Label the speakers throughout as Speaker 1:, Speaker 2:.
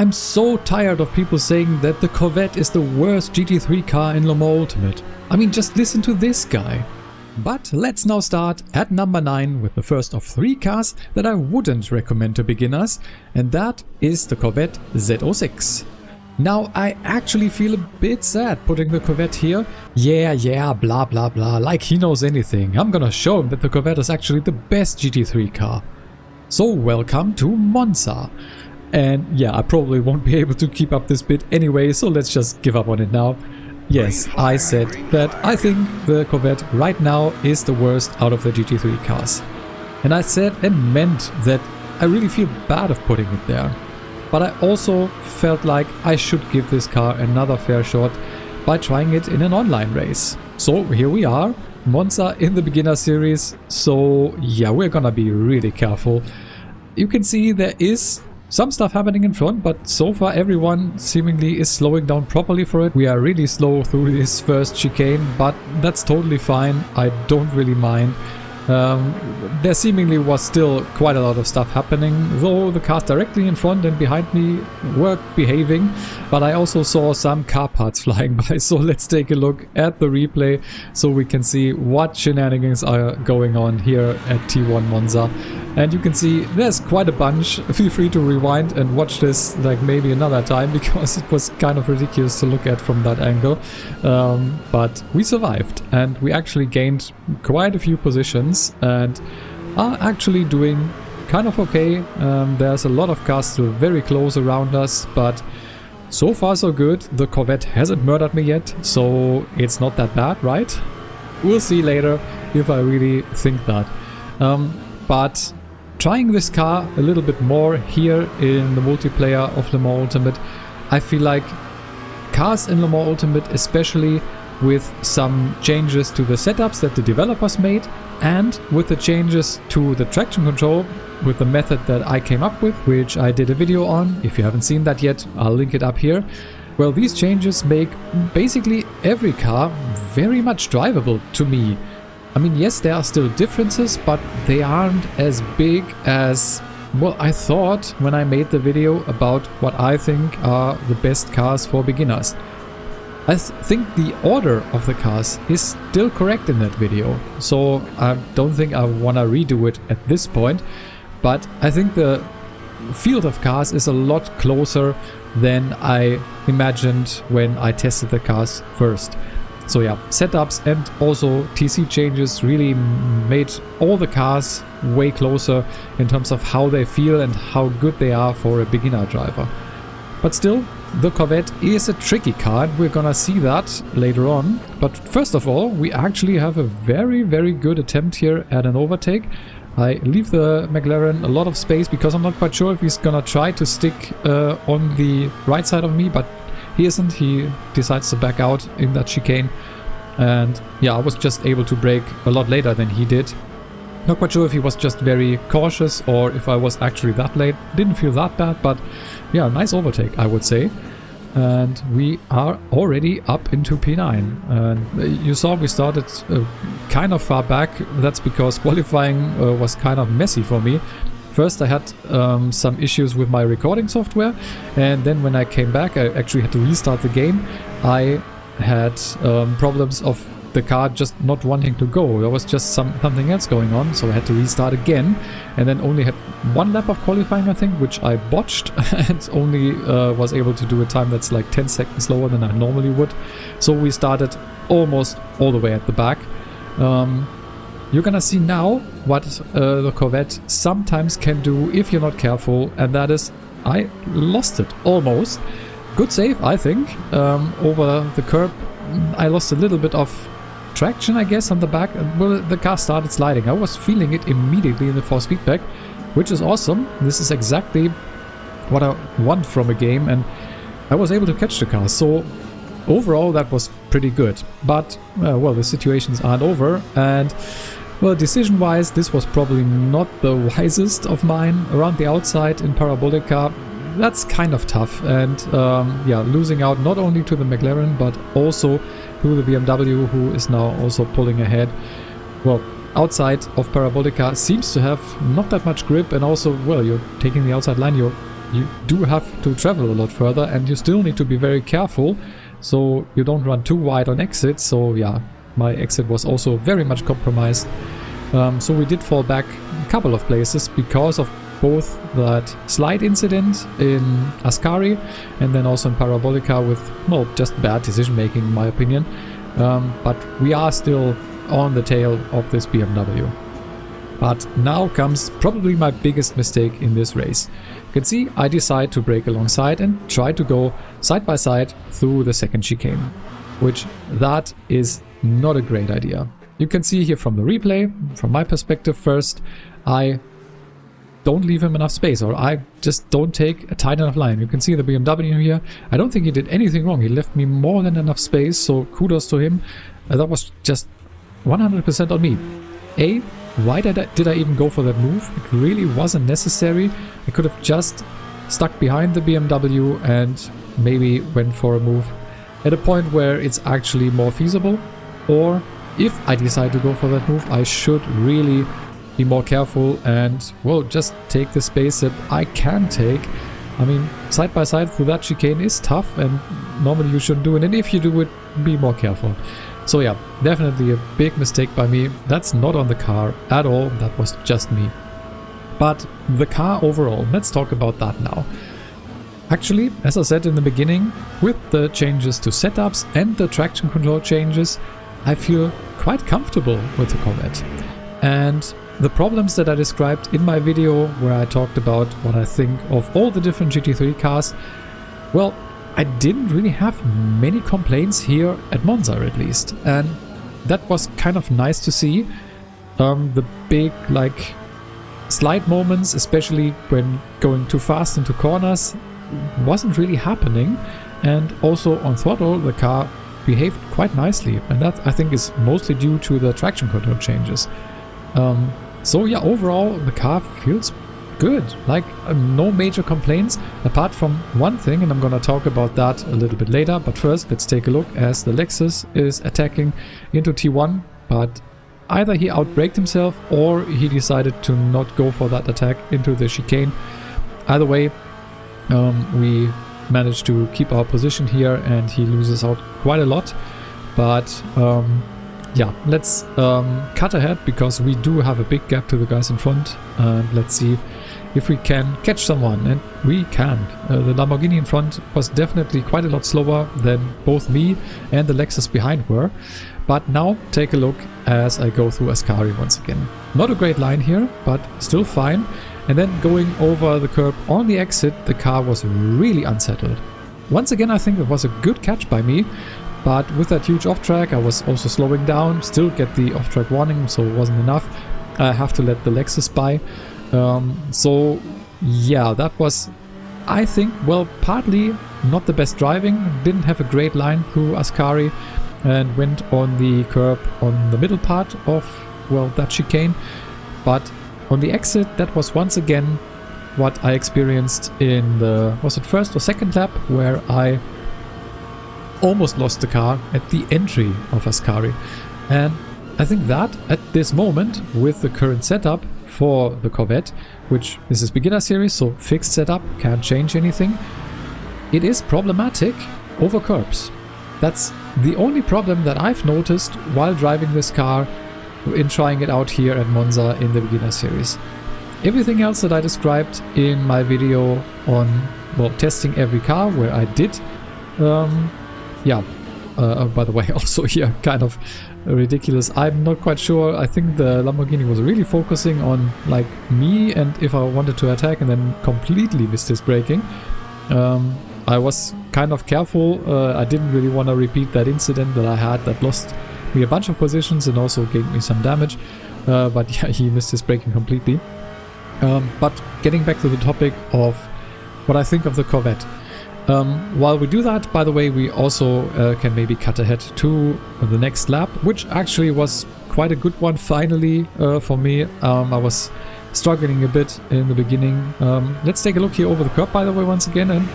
Speaker 1: I'm so tired of people saying that the Corvette is the worst GT3 car in Le Mans Ultimate. I mean, just listen to this guy. But let's now start at number 9 with the first of 3 cars that I wouldn't recommend to beginners, and that is the Corvette Z06. Now, I actually feel a bit sad putting the Corvette here. Yeah, blah blah blah, like he knows anything. I'm gonna show him that the Corvette is actually the best GT3 car. So welcome to Monza. And yeah, I probably won't be able to keep up this bit anyway, so let's just give up on it now. Yes, I said that I think the Corvette right now is the worst out of the GT3 cars. And I said and meant that I really feel bad of putting it there. But I also felt like I should give this car another fair shot by trying it in an online race. So here we are, Monza in the beginner series. So yeah, we're gonna be really careful. You can see there is some stuff happening in front, but so far everyone seemingly is slowing down properly for it. We are really slow through this first chicane, but that's totally fine. I don't really mind. There seemingly was still quite a lot of stuff happening, though the cars directly in front and behind me were behaving, but I also saw some car parts flying by, so let's take a look at the replay so we can see what shenanigans are going on here at T1 Monza. And you can see there's quite a bunch. Feel free to rewind and watch this like maybe another time, because it was kind of ridiculous to look at from that angle. But we survived and we actually gained quite a few positions and are actually doing kind of okay. There's a lot of cars still very close around us, but so far so good. The Corvette hasn't murdered me yet, so it's not that bad, right? We'll see later if I really think that. But trying this car a little bit more here in the multiplayer of Le Mans Ultimate, I feel like cars in Le Mans Ultimate, especially with some changes to the setups that the developers made and with the changes to the traction control with the method that I came up with, which I did a video on. If you haven't seen that yet, I'll link it up here. Well, these changes make basically every car very much drivable to me. I mean, yes, there are still differences, but they aren't as big as, well, I thought when I made the video about what I think are the best cars for beginners. I think the order of the cars is still correct in that video, so I don't think I want to redo it at this point, but I think the field of cars is a lot closer than I imagined when I tested the cars first. So yeah, setups and also TC changes really made all the cars way closer in terms of how they feel and how good they are for a beginner driver. But still, the Corvette is a tricky car and we're gonna see that later on. But first of all, we actually have a very good attempt here at an overtake. I leave the McLaren a lot of space because I'm not quite sure if he's gonna try to stick on the right side of me, but he isn't. He decides to back out in that chicane. And yeah, I was just able to brake a lot later than he did. Not quite sure if he was just very cautious or if I was actually that late. Didn't feel that bad, but yeah, nice overtake, I would say. And we are already up into P9. And you saw we started kind of far back. That's because qualifying was kind of messy for me. First I had some issues with my recording software, and then when I came back I actually had to restart the game. I had problems of the car just not wanting to go. There was just something else going on, so I had to restart again, and then only had one lap of qualifying, I think, which I botched and only was able to do a time that's like 10 seconds lower than I normally would. So we started almost all the way at the back. You're gonna see now what the Corvette sometimes can do if you're not careful, and that is, I lost it almost. Good save, I think, over the curb. I lost a little bit of traction, I guess, on the back. Well, the car started sliding. I was feeling it immediately in the force feedback, which is awesome. This is exactly what I want from a game, and I was able to catch the car. So overall, that was pretty good. But, well, the situations aren't over, and well, decision-wise, this was probably not the wisest of mine. Around the outside in Parabolica, that's kind of tough, and yeah, losing out not only to the McLaren but also to the BMW, who is now also pulling ahead. Well, outside of Parabolica seems to have not that much grip, and also, well, you're taking the outside line, you're you do have to travel a lot further, and you still need to be very careful so you don't run too wide on exit. So yeah, my exit was also very much compromised. So we did fall back a couple of places because of both that slide incident in Ascari and then also in Parabolica with, well, just bad decision making in my opinion. But we are still on the tail of this BMW. But now comes probably my biggest mistake in this race. You can see I decide to brake alongside and try to go side by side through the second chicane, which that is not a great idea. You can see here from the replay, from my perspective first, I don't leave him enough space, or I just don't take a tight enough line. You can see the BMW here. I don't think he did anything wrong. He left me more than enough space, so kudos to him. That was just 100% on me. Why did I even go for that move? It really wasn't necessary. I could have just stuck behind the BMW and maybe went for a move at a point where it's actually more feasible. Or if I decide to go for that move, I should really be more careful and, well, just take the space that I can take. I mean, side by side through that chicane is tough, and normally you shouldn't do it, and if you do it, be more careful. So yeah, definitely a big mistake by me. That's not on the car at all, that was just me. But the car overall, let's talk about that now. Actually, as I said in the beginning, with the changes to setups and the traction control changes, I feel quite comfortable with the Corvette. And the problems that I described in my video where I talked about what I think of all the different GT3 cars, well, I didn't really have many complaints here at Monza at least, and that was kind of nice to see. The big like slide moments, especially when going too fast into corners, wasn't really happening, and also on throttle the car behaved quite nicely, and that I think is mostly due to the traction control changes. So yeah, overall the car feels good, like no major complaints apart from one thing, and I'm gonna talk about that a little bit later. But first let's take a look as the Lexus is attacking into T1, but either he outbraked himself or he decided to not go for that attack into the chicane. Either way, we managed to keep our position here and he loses out quite a lot. But yeah, let's cut ahead because we do have a big gap to the guys in front, and let's see if we can catch someone, and we can. The Lamborghini in front was definitely quite a lot slower than both me and the Lexus behind were. But now take a look as I go through Ascari once again. Not a great line here, but still fine. And then going over the curb on the exit, the car was really unsettled. Once again, I think it was a good catch by me, but with that huge off track, I was also slowing down, still get the off track warning, so it wasn't enough. I have to let the Lexus by. So yeah, that was, I think, well, partly not the best driving. Didn't have a great line through Ascari and went on the curb on the middle part of, well, that chicane. But on the exit, that was once again what I experienced in the, was it first or second lap, where I almost lost the car at the entry of Ascari. And I think that at this moment, with the current setup for the Corvette, which this is beginner series, so fixed setup, can't change anything, it is problematic over curbs. That's the only problem that I've noticed while driving this car in trying it out here at Monza in the beginner series. Everything else that I described in my video on, well, testing every car, where I did yeah, by the way, also here kind of ridiculous. I'm not quite sure. I think the Lamborghini was really focusing on like me and if I wanted to attack, and then completely missed his braking. I was kind of careful. I didn't really want to repeat that incident that I had that lost me a bunch of positions and also gave me some damage. But yeah, he missed his braking completely. But getting back to the topic of what I think of the Corvette. While we do that, by the way, we also can maybe cut ahead to the next lap, which actually was quite a good one finally for me. I was struggling a bit in the beginning. Let's take a look here over the curb, by the way, once again. And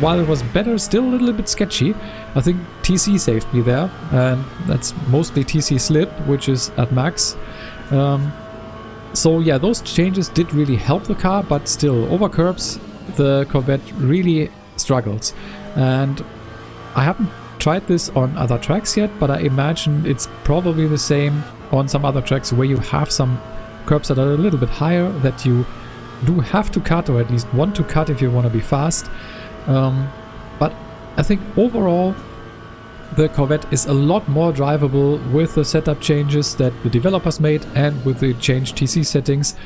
Speaker 1: while it was better, still a little bit sketchy. I think TC saved me there, and that's mostly TC slip, which is at max. So yeah, those changes did really help the car, but still over curbs, the Corvette really struggles. And I haven't tried this on other tracks yet, but I imagine it's probably the same on some other tracks where you have some curbs that are a little bit higher that you do have to cut, or at least want to cut if you want to be fast. But I think overall the Corvette is a lot more drivable with the setup changes that the developers made and with the changed TC settings.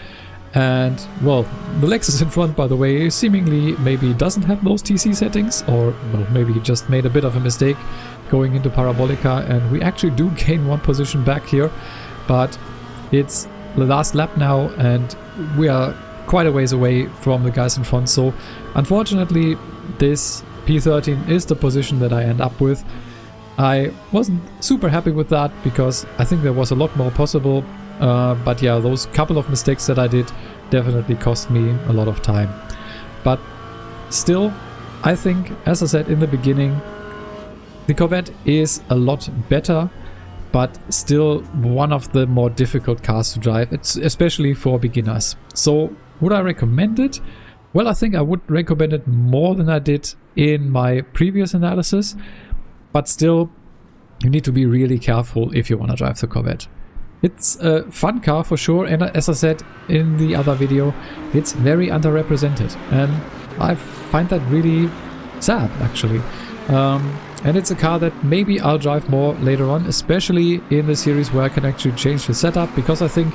Speaker 1: And well, the Lexus in front, by the way, seemingly maybe doesn't have those TC settings, or well, maybe just made a bit of a mistake going into Parabolica, and we actually do gain one position back here. But it's the last lap now and we are quite a ways away from the guys in front, so unfortunately this P13 is the position that I end up with. I wasn't super happy with that because I think there was a lot more possible, but yeah, those couple of mistakes that I did definitely cost me a lot of time. But still, I think, as I said in the beginning, the Corvette is a lot better, but still one of the more difficult cars to drive, it's especially for beginners. So would I recommend it? Well, I think I would recommend it more than I did in my previous analysis, but still you need to be really careful if you want to drive the Corvette. It's a fun car for sure, and as I said in the other video, it's very underrepresented, and I find that really sad actually. And it's a car that maybe I'll drive more later on, especially in the series where I can actually change the setup, because I think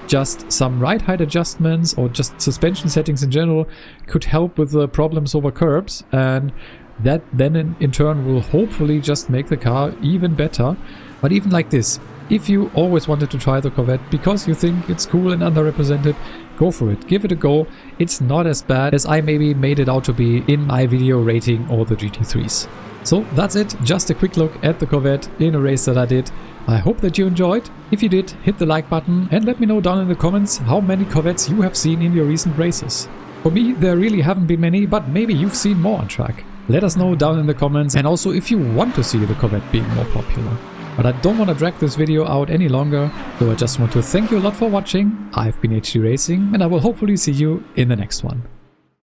Speaker 1: just some ride height adjustments or just suspension settings in general could help with the problems over curbs, and that then in turn will hopefully just make the car even better. But even like this, if you always wanted to try the Corvette because you think it's cool and underrepresented, go for it, give it a go. It's not as bad as I maybe made it out to be in my video rating all the GT3s. So that's it, just a quick look at the Corvette in a race that I did. I hope that you enjoyed. If you did, hit the like button and let me know down in the comments how many Corvettes you have seen in your recent races. For me, there really haven't been many, but maybe you've seen more on track. Let us know down in the comments, and also if you want to see the Corvette being more popular. But I don't want to drag this video out any longer, so I just want to thank you a lot for watching. I've been HD Racing, and I will hopefully see you in the next one.